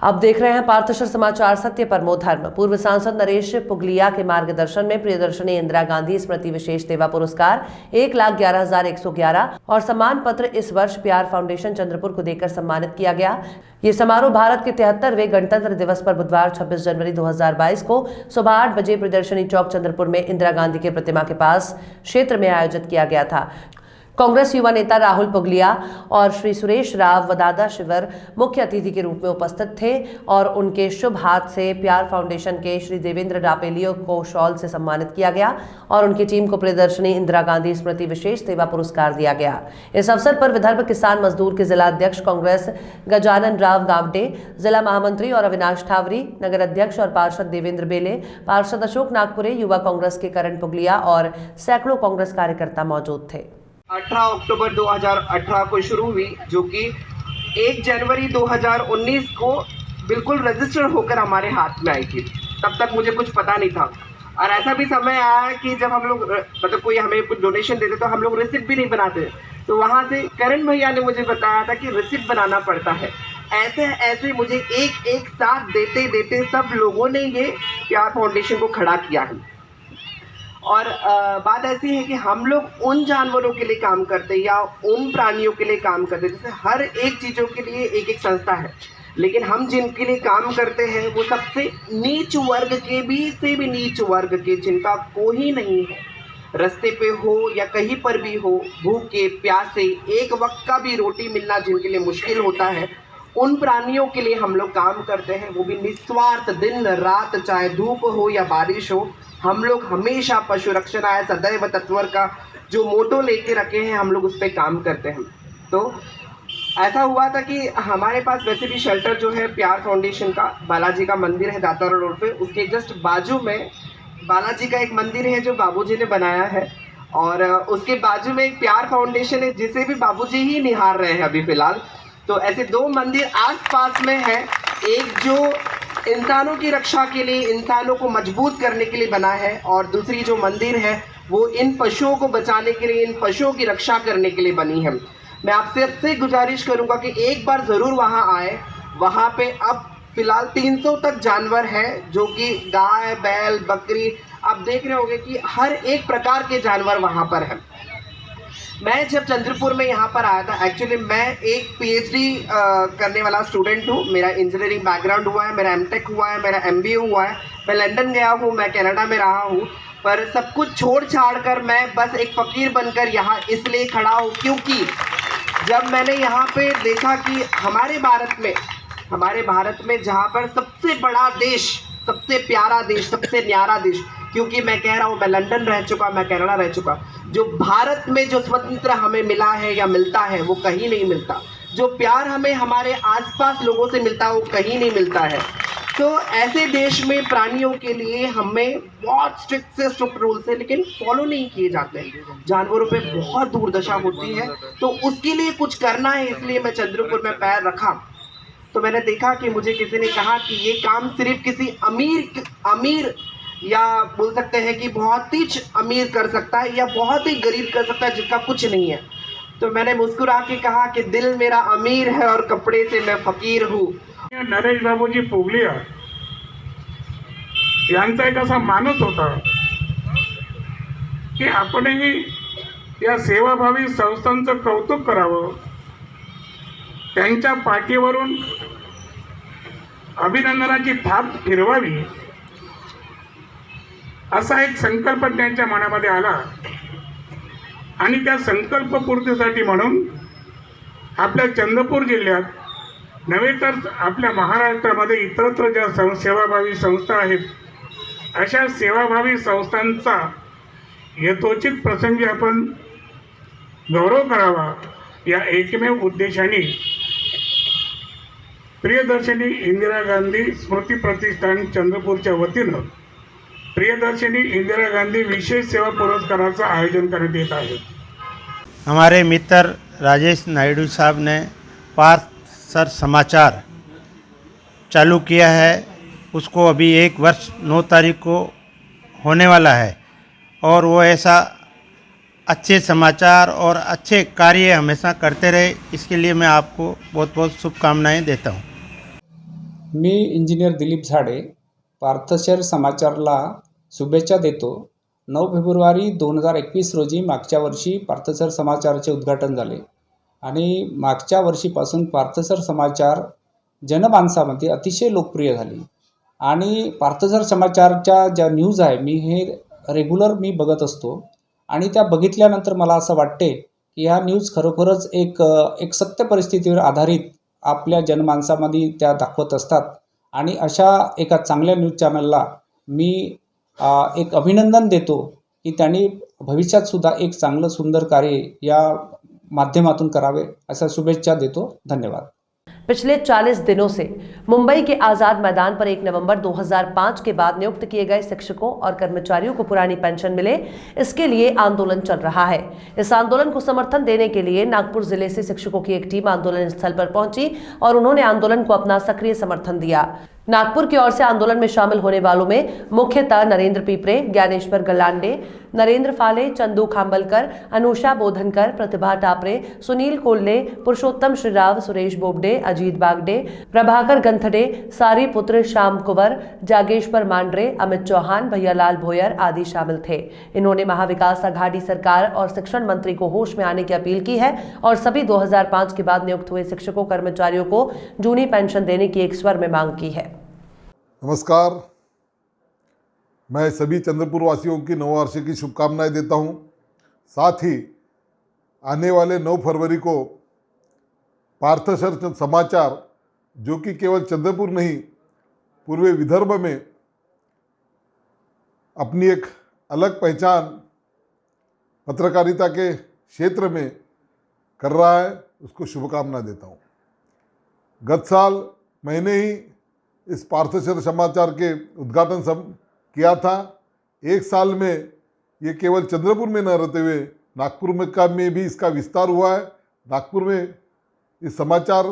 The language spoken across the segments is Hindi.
अब देख रहे हैं पार्थशर समाचार सत्य परमो धर्म। पूर्व सांसद नरेश पुगलिया के मार्गदर्शन में प्रियदर्शनी इंदिरा गांधी स्मृति विशेष सेवा पुरस्कार 1,11,111 और सम्मान पत्र इस वर्ष प्यार फाउंडेशन चंद्रपुर को देकर सम्मानित किया गया। ये समारोह भारत के 73वें गणतंत्र दिवस पर बुधवार 26 जनवरी 2022 को सुबह 8 बजे प्रियदर्शनी चौक चंद्रपुर में इंदिरा गांधी के प्रतिमा के पास क्षेत्र में आयोजित किया गया था। कांग्रेस युवा नेता राहुल पुगलिया और श्री सुरेश राव वदादा शिवर मुख्य अतिथि के रूप में उपस्थित थे और उनके शुभ हाथ से प्यार फाउंडेशन के श्री देवेंद्र रापेलियो को शॉल से सम्मानित किया गया और उनकी टीम को प्रियदर्शनी इंदिरा गांधी स्मृति विशेष सेवा पुरस्कार दिया गया। इस अवसर पर विदर्भ किसान मजदूर के जिला अध्यक्ष कांग्रेस गजानन राव गावडे, जिला महामंत्री और अविनाश ठावरी, नगर अध्यक्ष और पार्षद देवेंद्र बेले, पार्षद अशोक नागपुरे, युवा कांग्रेस के करण पुगलिया और सैकड़ों कांग्रेस कार्यकर्ता मौजूद थे। 18 अक्टूबर 2018 को शुरू हुई, जो कि 1 जनवरी 2019 को बिल्कुल रजिस्टर होकर हमारे हाथ में आई थी। तब तक मुझे कुछ पता नहीं था और ऐसा भी समय आया कि जब हम लोग मतलब कोई हमें कुछ डोनेशन देते तो हम लोग रिसिप्ट भी नहीं बनाते। तो वहाँ से करण भैया ने मुझे बताया था कि रिसिप्ट बनाना पड़ता है। ऐसे ऐसे मुझे एक साथ देते देते सब लोगों ने ये प्यार फाउंडेशन को खड़ा किया है। और बात ऐसी है कि हम लोग उन जानवरों के लिए काम करते हैं या उन प्राणियों के लिए काम करते हैं, जैसे हर एक चीज़ों के लिए एक एक संस्था है, लेकिन हम जिनके लिए काम करते हैं वो सबसे नीच वर्ग के भी से भी नीच वर्ग के, जिनका कोई नहीं है, रास्ते पे हो या कहीं पर भी हो, भूखे प्यासे एक वक्त का भी रोटी मिलना जिनके लिए मुश्किल होता है, उन प्राणियों के लिए हम लोग काम करते हैं। वो भी निस्वार्थ, दिन रात, चाहे धूप हो या बारिश हो, हम लोग हमेशा पशु रक्षणाय सदैव तत्पर का जो मोटो लेके रखे हैं, हम लोग उस पर काम करते हैं। तो ऐसा हुआ था कि हमारे पास वैसे भी शेल्टर जो है प्यार फाउंडेशन का, बालाजी का मंदिर है दातार रोड पे, उसके जस्ट बाजू में बालाजी का एक मंदिर है जो बाबूजी ने बनाया है और उसके बाजू में एक प्यार फाउंडेशन है जिसे भी बाबूजी ही निहार रहे हैं अभी फ़िलहाल। तो ऐसे 2 मंदिर आस-पास में है, एक जो इंसानों की रक्षा के लिए, इंसानों को मजबूत करने के लिए बना है और दूसरी जो मंदिर है वो इन पशुओं को बचाने के लिए, इन पशुओं की रक्षा करने के लिए बनी है। मैं आपसे गुजारिश करूंगा कि एक बार ज़रूर वहां आए। वहां पे अब फिलहाल 300 तक जानवर हैं, जो कि गाय, बैल, बकरी, आप देख रहे होंगे कि हर एक प्रकार के जानवर वहां पर हैं। मैं जब चंद्रपुर में यहाँ पर आया था, एक्चुअली मैं एक PhD करने वाला स्टूडेंट हूँ। मेरा इंजीनियरिंग बैकग्राउंड हुआ है, मेरा MTech हुआ है, मेरा MBA हुआ है, मैं लंदन गया हूँ, मैं कनाडा में रहा हूँ, पर सब कुछ छोड़ छाड़ कर मैं बस एक फ़कीर बनकर यहाँ इसलिए खड़ा हूँ क्योंकि जब मैंने यहाँ पे देखा कि हमारे भारत में जहाँ पर सबसे बड़ा देश, सबसे प्यारा देश, सबसे न्यारा देश, क्योंकि मैं कह रहा हूँ, मैं लंदन रह चुका, मैं कनाडा रह चुका, जो भारत में जो स्वतंत्र हमें मिला है या मिलता है वो कहीं नहीं मिलता। जो प्यार हमें हमारे आसपास लोगों से मिलता है वो कहीं नहीं मिलता है। तो ऐसे देश में प्राणियों के लिए हमें बहुत स्ट्रिक्ट रूल्स है, लेकिन फॉलो नहीं किए जाते हैं। जानवरों पे बहुत दुर्दशा होती है, तो उसके लिए कुछ करना है, इसलिए मैं चंद्रपुर में पैर रखा। तो मैंने देखा कि मुझे किसी ने कहा कि ये काम सिर्फ किसी अमीर या बोल सकते हैं कि बहुत ही अमीर कर सकता है या बहुत ही गरीब कर सकता है जिसका कुछ नहीं है। तो मैंने मुस्कुरा के कहा कि दिल मेरा अमीर है और कपड़े से मैं फकीर हूँ। नरेश बाबूजी पुगलिया यांचा एक असा माणूस होता की आपणही या सेवाभावी संस्थांचं कौतुक करावं, त्यांच्या पाठीवरून अभिनंदनाची थाप फिरवावी, असा एक संकल्प त्यांच्या मनामध्ये आला आणि त्या संकल्पपूर्तीसाठी म्हणून आपल्या चंद्रपूर जिल्ह्यात नव्हे तर आपल्या महाराष्ट्रामध्ये इतरत्र ज्या सेवाभावी संस्था आहेत, अशा सेवाभावी संस्थांचा यथोचित प्रसंगी आपण गौरव करावा या एकमेव उद्देशाने प्रियदर्शनी इंदिरा गांधी स्मृती प्रतिष्ठान चंद्रपूरच्या वतीनं प्रियदर्शनी इंदिरा गांधी विशेष सेवा पुरस्काराचं आयोजन करण्यात येत आहे। हमारे मित्र राजेश नायडू साहब ने पार्थशर समाचार चालू किया है, उसको अभी 1 वर्ष 9 तारीख को होने वाला है और वो ऐसा अच्छे समाचार और अच्छे कार्य हमेशा करते रहे, इसके लिए मैं आपको बहुत बहुत शुभकामनाएं देता हूँ। मी इंजिनियर दिलीप झाडे पार्थशर समाचारला शुभेच्छा देतो. 9 फेब्रुवारी 2021 रोजी मागच्या वर्षी पार्थशर समाचारचे उद्घाटन झाले आणि मागच्या वर्षीपासून पार्थशर समाचार जनमानसामध्ये अतिशय लोकप्रिय झाली आणि पार्थशर समाचारच्या ज्या न्यूज आहे मी रेग्युलर बघत असतो आणि त्या बघितल्यानंतर मला असं वाटते की ह्या न्यूज खरोखरच एक सत्य परिस्थितीवर आधारित आपल्या जनमानसामध्ये त्या दाखवत असतात आणि अशा एका चांगल्या न्यूज चॅनलला मी एक अभिनंदन देतो की त्यांनी भविष्यातसुद्धा एक चांगलं सुंदर कार्य या माध्यमातून करावे अशा शुभेच्छा देतो. धन्यवाद. पिछले 40 दिनों से मुंबई के आजाद मैदान पर 1 नवंबर 2005 के बाद नियुक्त किए गए शिक्षकों और कर्मचारियों को पुरानी पेंशन मिले, इसके लिए आंदोलन चल रहा है. इस आंदोलन को समर्थन देने के लिए नागपुर जिले से शिक्षकों की एक टीम आंदोलन स्थल पर पहुंची और उन्होंने आंदोलन को अपना सक्रिय समर्थन दिया. नागपुर की ओर से आंदोलन में शामिल होने वालों में मुख्यतः नरेंद्र पीपरे, ज्ञानेश्वर गलांडे, नरेंद्र फाले, चंदू खांबलकर, अनुषा बोधनकर, प्रतिभा टापरे, सुनील कोल्ले, पुरुषोत्तम श्रीराव, सुरेश बोबडे, अजीत बागडे, प्रभाकर गंथडे, सारी पुत्र श्याम कुंवर, जागेश्वर मांडरे, अमित चौहान, भैयालाल भोयर आदि शामिल थे. इन्होंने महाविकास आघाड़ी सरकार और शिक्षण मंत्री को होश में आने की अपील की है और सभी 2005 के बाद नियुक्त हुए शिक्षकों कर्मचारियों को जूनी पेंशन देने की एक स्वर में मांग की है. नमस्कार, मैं सभी चंद्रपुर वासियों की नववर्ष की शुभकामनाएं देता हूं. साथ ही आने वाले 9 फरवरी को पार्थशर समाचार, जो कि केवल चंद्रपुर नहीं पूर्वी विदर्भ में अपनी एक अलग पहचान पत्रकारिता के क्षेत्र में कर रहा है, उसको शुभकामना देता हूं. गत साल मैंने ही इस पार्थशर समाचार के उद्घाटन किया था. एक साल में ये केवल चंद्रपुर में न रहते हुए नागपुर में भी इसका विस्तार हुआ है. नागपुर में इस समाचार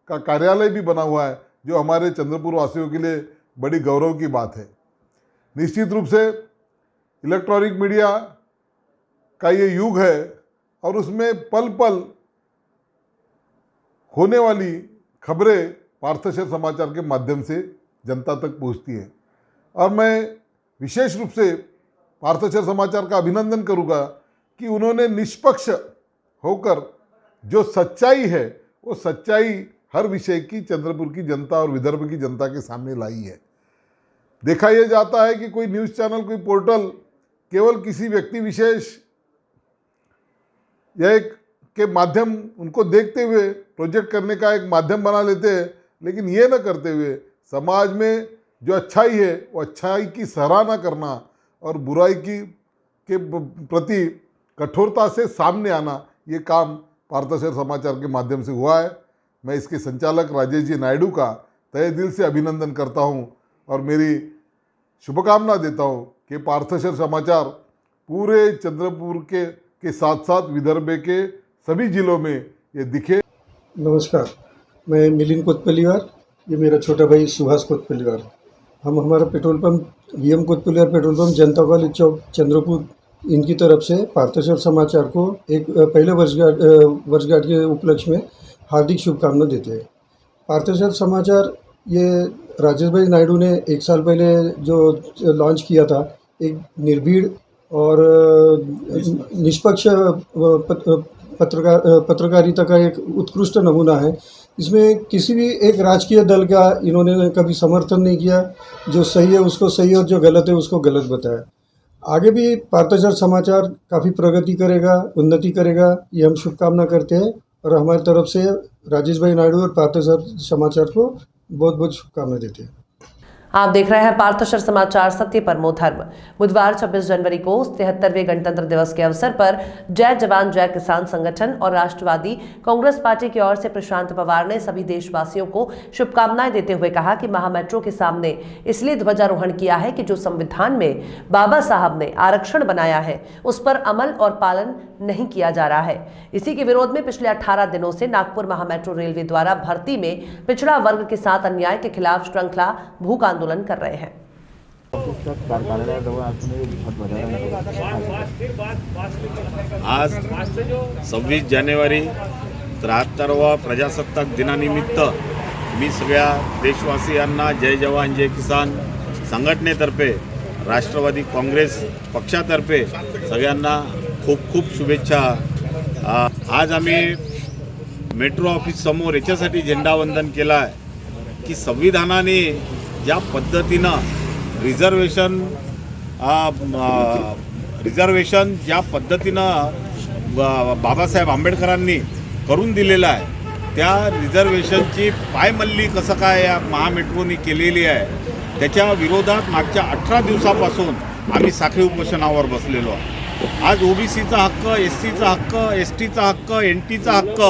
का कार्यालय भी बना हुआ है, जो हमारे चंद्रपुर वासियों के लिए बड़ी गौरव की बात है. निश्चित रूप से इलेक्ट्रॉनिक मीडिया का ये युग है और उसमें पल पल होने वाली खबरें पार्थशर समाचार के माध्यम से जनता तक पहुंचती है. और मैं विशेष रूप से पार्थशर समाचार का अभिनंदन करूंगा कि उन्होंने निष्पक्ष होकर जो सच्चाई है वो सच्चाई हर विषय की चंद्रपुर की जनता और विदर्भ की जनता के सामने लाई है. देखा यह जाता है कि कोई न्यूज़ चैनल, कोई पोर्टल केवल किसी व्यक्ति विशेष या एक के माध्यम उनको देखते हुए प्रोजेक्ट करने का एक माध्यम बना लेते हैं, लेकिन ये न करते हुए समाज में जो अच्छाई है वो अच्छाई की सराहना करना और बुराई के प्रति कठोरता से सामने आना, ये काम पार्थशर समाचार के माध्यम से हुआ है. मैं इसके संचालक राजेश जी नायडू का तहे दिल से अभिनंदन करता हूं और मेरी शुभकामना देता हूं कि पार्थशर समाचार पूरे चंद्रपुर के साथ साथ विदर्भ के सभी जिलों में ये दिखे. नमस्कार, मैं मिलिंद कोतपल्लीवार, ये मेरा छोटा भाई सुभाष कोतपल्लीवार. हम हमारा petrol pump VM Kotapalliwar petrol pump Janata college Chowk Chandrapur, इनकी तरफ से पार्थशर समाचार को एक पहले वर्षगांठ के उपलक्ष्य में हार्दिक शुभकामना देते हैं. पार्थशर समाचार ये राजेश भाई नायडू ने 1 साल पहले जो लॉन्च किया था, एक निर्भीड़ और निष्पक्ष पत्रकारिता का एक उत्कृष्ट नमूना है. इसमें किसी भी एक राजकीय दल का इन्होंने कभी समर्थन नहीं किया. जो सही है उसको सही और जो गलत है उसको गलत बताया. आगे भी पार्थशर समाचार काफ़ी प्रगति करेगा, उन्नति करेगा, ये हम शुभकामना करते हैं और हमारी तरफ से राजेश भाई नायडू और पार्थशर समाचार को बहुत बहुत शुभकामना देते हैं. आप देख रहे हैं पार्थशर समाचार, सत्य परमो धर्म. बुधवार 26 जनवरी को 73वें गणतंत्र दिवस के अवसर पर जय जवान जय किसान संगठन और राष्ट्रवादी कांग्रेस पार्टी की ओर से प्रशांत पवार ने सभी देशवासियों को शुभकामनाएं देते हुए कहा कि महामेट्रो के सामने इसलिए ध्वजारोहण किया है कि जो संविधान में बाबा साहब ने आरक्षण बनाया है उस पर अमल और पालन नहीं किया जा रहा है. इसी के विरोध में पिछले 18 दिनों से नागपुर महामेट्रो रेलवे द्वारा भर्ती में पिछड़ा वर्ग के साथ अन्याय के खिलाफ श्रृंखला भूख आंदोलन कर रहे हैं. आज 26 जानेवारी 73व्या प्रजासत्ताक दिनानिमित्त मी सगळ्या देशवासियांना जय जवान जय किसान संघटनेतर्फे, राष्ट्रवादी काँग्रेस पक्षातर्फे सगळ्यांना खूप खूप शुभेच्छा। आज आम्ही मेट्रो ऑफिस समोर याच्यासाठी झेंडावंदन केलं आहे की संविधानाने ज्या पद्धतीनं रिझर्वेशन ज्या पद्धतीनं बाबासाहेब आंबेडकरांनी करून दिलेलं आहे, त्या रिझर्वेशनची पायमल्ली कसं काय या महामेट्रोनी केलेली आहे, त्याच्या विरोधात मागच्या 18 दिवसापासून आम्ही साखळी उपोषणावर बसलेलो आहे। आज ओबीसीचा हक्क, एससीचा हक्क, एसटीचा हक्क, एनटीचा हक्क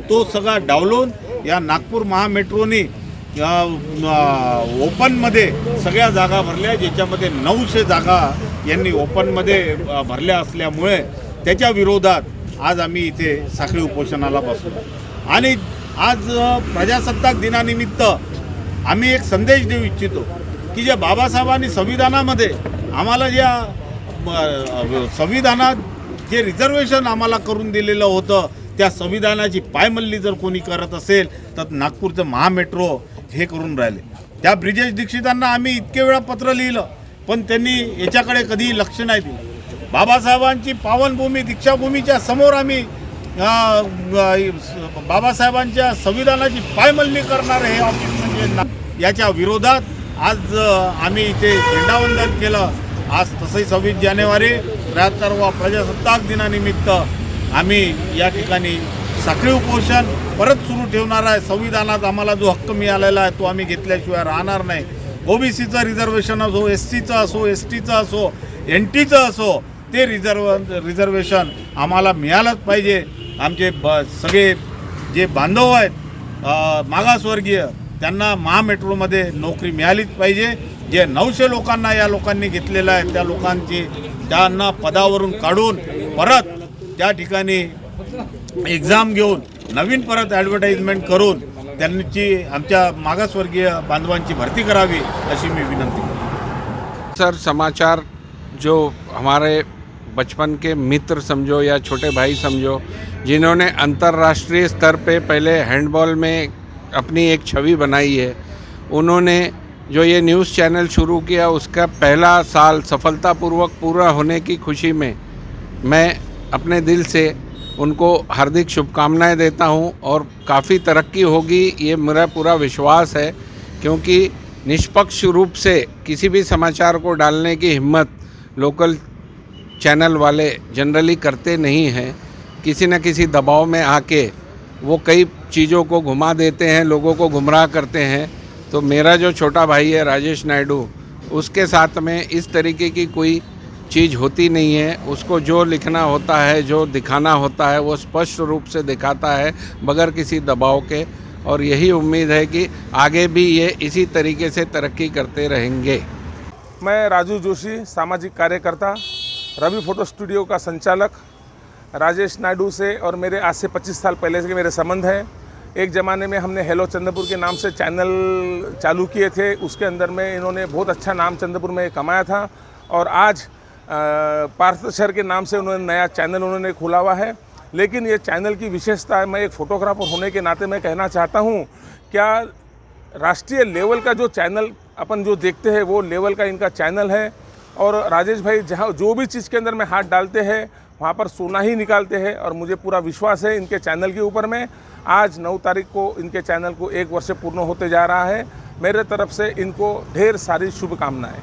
तो सगळा डावलून या नागपूर महामेट्रोनी ओपनमध्ये सगळ्या जागा भरल्या, ज्याच्यामध्ये 900 जागा यांनी ओपनमध्ये भरल्या असल्यामुळे त्याच्या विरोधात आज आम्ही इथे साखळी उपोषणाला बसलो। आणि आज प्रजासत्ताक दिनानिमित्त आम्ही एक संदेश देऊ इच्छितो की जे बाबासाहेबांनी संविधानामध्ये आम्हाला संविधानात जे रिझर्वेशन आम्हाला करून दिलेलं होतं, त्या संविधानाची पायमल्ली जर कोणी करत असेल तर नागपूरचं महामेट्रो हे करून राहिले। त्या ब्रिजेश दीक्षितांना आम्ही इतके वेळा पत्र लिहिलं, पण त्यांनी याच्याकडे कधीही लक्ष नाही दिलं। बाबासाहेबांची पावनभूमी दीक्षाभूमीच्या समोर आम्ही बाबासाहेबांच्या संविधानाची पायमल्ली करणारे हे ऑफिस म्हणजे याच्या विरोधात आज आम्ही इथे झेंडावंदन केलं। आज तसंही 26 जानेवारी 73वा प्रजासत्ताक दिनानिमित्त आम्ही या ठिकाणी साखळी उपोषण परत सुरू ठेवणार आहे। संविधानात आम्हाला जो हक्क मिळालेला आहे तो आम्ही घेतल्याशिवाय राहणार नाही। ओबीसीचं रिझर्वेशन असो, एससीचं असो, एसटीचं असो, एनटीचं असो, ते रिझर्वेशन आम्हाला मिळालंच पाहिजे। आमचे सगळे जे बांधव आहेत मागासवर्गीय त्यांना महामेट्रोमध्ये नोकरी मिळालीच पाहिजे। जे 900 लोकांना या लोकांनी घेतलेलं आहे त्यांना पदावरून काढून परत त्या ठिकाणी एक्झाम घेऊन नवीन परत ॲडव्हर्टाइजमेंट करून त्यांची आमच्या मागासवर्गीय बांधवांची भरती करावी अशी मी विनंती करतो। सर, समाचार जो हमारे बचपन के मित्र समझो या छोटे भाई समझो, जिन्होंने अंतर्राष्ट्रीय स्तर पे पहले हैंडबॉल में अपनी एक छवि बनाई है, उन्होंने जो ये न्यूज़ चैनल शुरू किया उसका पहला साल सफलतापूर्वक पूरा होने की खुशी में मैं अपने दिल से उनको हार्दिक शुभकामनाएं देता हूं और काफ़ी तरक्की होगी ये मेरा पूरा विश्वास है, क्योंकि निष्पक्ष रूप से किसी भी समाचार को डालने की हिम्मत लोकल चैनल वाले जनरली करते नहीं हैं। किसी न किसी दबाव में आके वो कई चीज़ों को घुमा देते हैं, लोगों को गुमराह करते हैं। तो मेरा जो छोटा भाई है राजेश नायडू, उसके साथ में इस तरीके की कोई चीज़ होती नहीं है। उसको जो लिखना होता है, जो दिखाना होता है, वो स्पष्ट रूप से दिखाता है बगैर किसी दबाव के। और यही उम्मीद है कि आगे भी ये इसी तरीके से तरक्की करते रहेंगे। मैं राजू जोशी, सामाजिक कार्यकर्ता, रवि फोटो स्टूडियो का संचालक। राजेश नायडू से और मेरे आज से 25 साल पहले से मेरे संबंध हैं। एक ज़माने में हमने हेलो चंद्रपुर के नाम से चैनल चालू किए थे, उसके अंदर में इन्होंने बहुत अच्छा नाम चंद्रपुर में कमाया था। और आज पार्थ सर के नाम से उन्होंने नया चैनल उन्होंने खोला हुआ है। लेकिन ये चैनल की विशेषता है, मैं एक फ़ोटोग्राफर होने के नाते मैं कहना चाहता हूँ, क्या राष्ट्रीय लेवल का जो चैनल अपन जो देखते हैं वो लेवल का इनका चैनल है। और राजेश भाई जहाँ जो भी चीज़ के अंदर में हाथ डालते हैं वहाँ पर सोना ही निकालते हैं। और मुझे पूरा विश्वास है इनके चैनल के ऊपर में। आज 9 तारीख को इनके चैनल को 1 वर्ष पूर्ण होते जा रहा है। मेरे तरफ से इनको ढेर सारी शुभकामनाएं।